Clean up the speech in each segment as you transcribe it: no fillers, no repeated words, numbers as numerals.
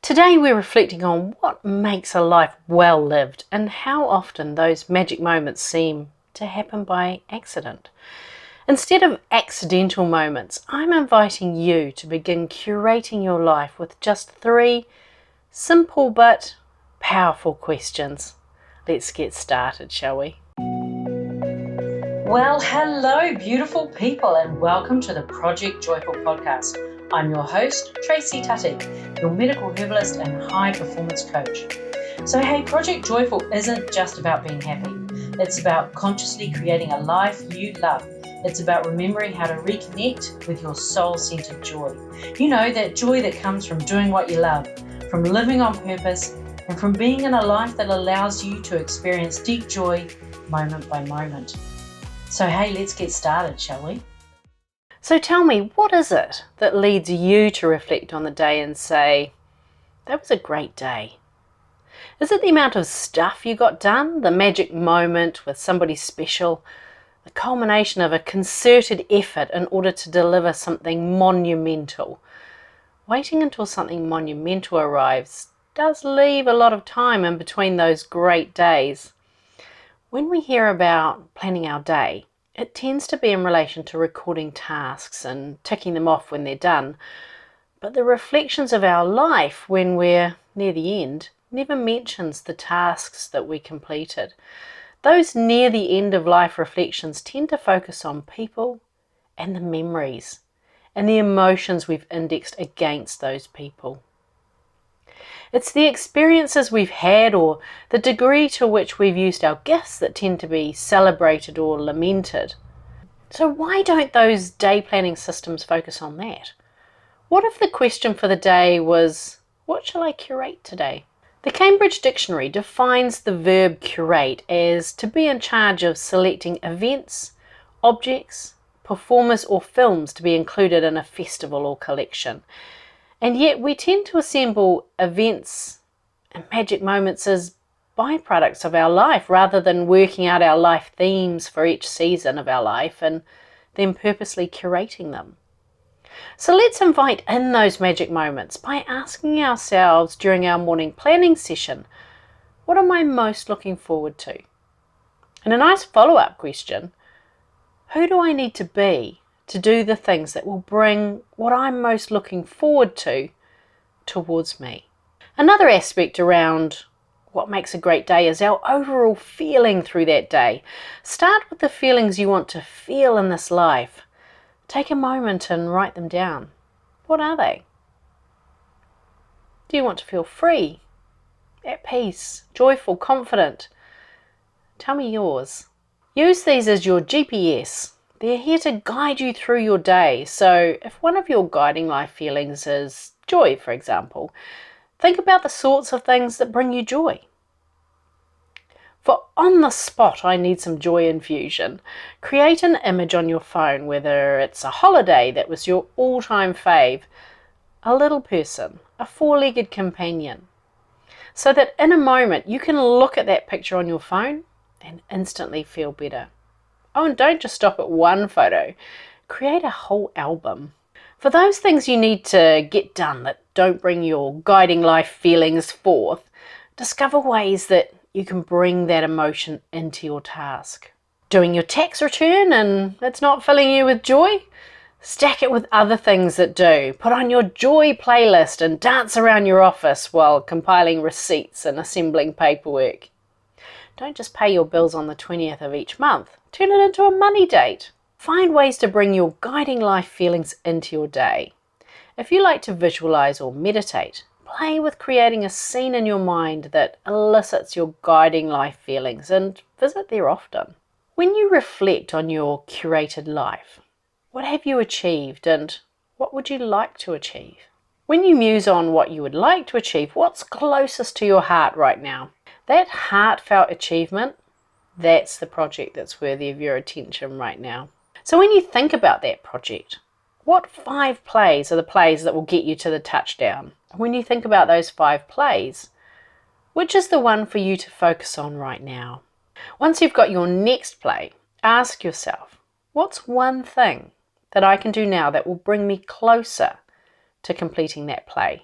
Today we're reflecting on what makes a life well lived and how often those magic moments seem to happen by accident. Instead of accidental moments, I'm inviting you to begin curating your life with just 3 simple but powerful questions. Let's get started, shall we? Well, hello, beautiful people, and welcome to the Project Joyful podcast. I'm your host, Tracy Tutty, your medical herbalist and high performance coach. So, hey, Project Joyful isn't just about being happy. It's about consciously creating a life you love. It's about remembering how to reconnect with your soul-centered joy. You know, that joy that comes from doing what you love, from living on purpose, and from being in a life that allows you to experience deep joy moment by moment. So hey, let's get started, shall we? So tell me, what is it that leads you to reflect on the day and say, that was a great day? Is it the amount of stuff you got done, the magic moment with somebody special, the culmination of a concerted effort in order to deliver something monumental? Waiting until something monumental arrives does leave a lot of time in between those great days. When we hear about planning our day, it tends to be in relation to recording tasks and ticking them off when they're done. But the reflections of our life when we're near the end never mentions the tasks that we completed. Those near the end of life reflections tend to focus on people and the memories and the emotions we've indexed against those people. It's the experiences we've had or the degree to which we've used our gifts that tend to be celebrated or lamented. So why don't those day planning systems focus on that? What if the question for the day was, what shall I curate today? The Cambridge Dictionary defines the verb curate as to be in charge of selecting events, objects, performers or films to be included in a festival or collection. And yet we tend to assemble events and magic moments as byproducts of our life rather than working out our life themes for each season of our life and then purposely curating them. So let's invite in those magic moments by asking ourselves during our morning planning session, what am I most looking forward to? And a nice follow-up question, who do I need to be to do the things that will bring what I'm most looking forward to towards me? Another aspect around what makes a great day is our overall feeling through that day. Start with the feelings you want to feel in this life. Take a moment and write them down. What are they? Do you want to feel free, at peace, joyful, confident? Tell me yours. Use these as your GPS. They're here to guide you through your day. So if one of your guiding life feelings is joy, for example, think about the sorts of things that bring you joy. For on the spot, I need some joy infusion. Create an image on your phone, whether it's a holiday that was your all-time fave, a little person, a 4-legged companion, so that in a moment you can look at that picture on your phone and instantly feel better. Oh, and don't just stop at one photo. Create a whole album. For those things you need to get done that don't bring your guiding life feelings forth, discover ways that you can bring that emotion into your task. Doing your tax return and it's not filling you with joy? Stack it with other things that do. Put on your joy playlist and dance around your office while compiling receipts and assembling paperwork. Don't just pay your bills on the 20th of each month. Turn it into a money date. Find ways to bring your guiding life feelings into your day. If you like to visualize or meditate, play with creating a scene in your mind that elicits your guiding life feelings and visit there often. When you reflect on your curated life, what have you achieved and what would you like to achieve? When you muse on what you would like to achieve, what's closest to your heart right now? That heartfelt achievement, that's the project that's worthy of your attention right now. So when you think about that project, what 5 plays are the plays that will get you to the touchdown? When you think about those 5 plays, which is the one for you to focus on right now? Once you've got your next play, ask yourself, what's one thing that I can do now that will bring me closer to completing that play?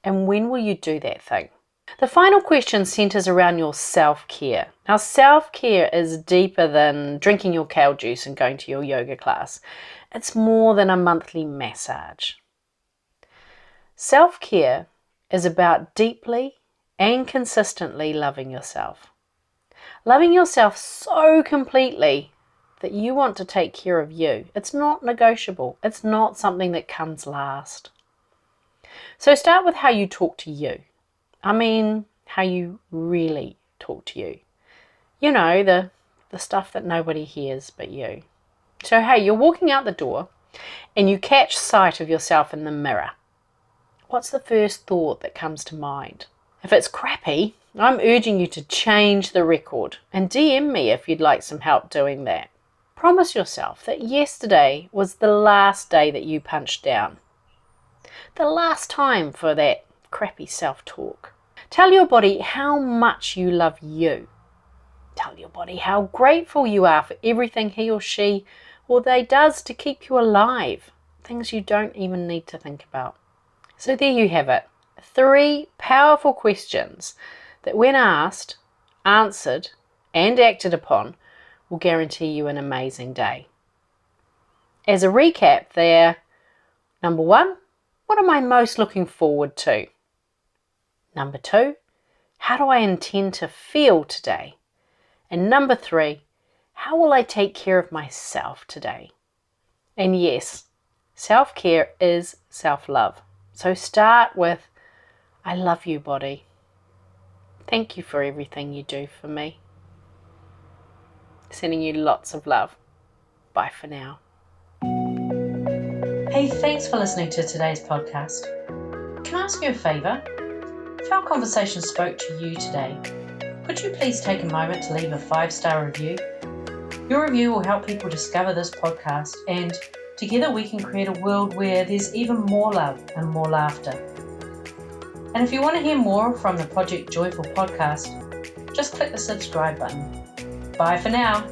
And when will you do that thing? The final question centres around your self-care. Now, self-care is deeper than drinking your kale juice and going to your yoga class. It's more than a monthly massage. Self-care is about deeply and consistently loving yourself. Loving yourself so completely that you want to take care of you. It's not negotiable. It's not something that comes last. So start with how you talk to you. I mean, how you really talk to you. You know, the stuff that nobody hears but you. So hey, you're walking out the door and you catch sight of yourself in the mirror. What's the first thought that comes to mind? If it's crappy, I'm urging you to change the record and DM me if you'd like some help doing that. Promise yourself that yesterday was the last day that you punched down. The last time for that crappy self-talk. Tell your body how much you love you. Tell your body how grateful you are for everything he or she or they does to keep you alive. Things you don't even need to think about. So there you have it. 3 powerful questions that when asked, answered and acted upon will guarantee you an amazing day. As a recap there, number 1, what am I most looking forward to? Number 2, how do I intend to feel today? And number 3, how will I take care of myself today? And yes, self-care is self-love. So start with, I love you, body. Thank you for everything you do for me. Sending you lots of love. Bye for now. Hey, thanks for listening to today's podcast. Can I ask you a favour? If our conversation spoke to you today, could you please take a moment to leave a 5-star review? Your review will help people discover this podcast, and together we can create a world where there's even more love and more laughter. And if you want to hear more from the Project Joyful podcast, just click the subscribe button. Bye for now.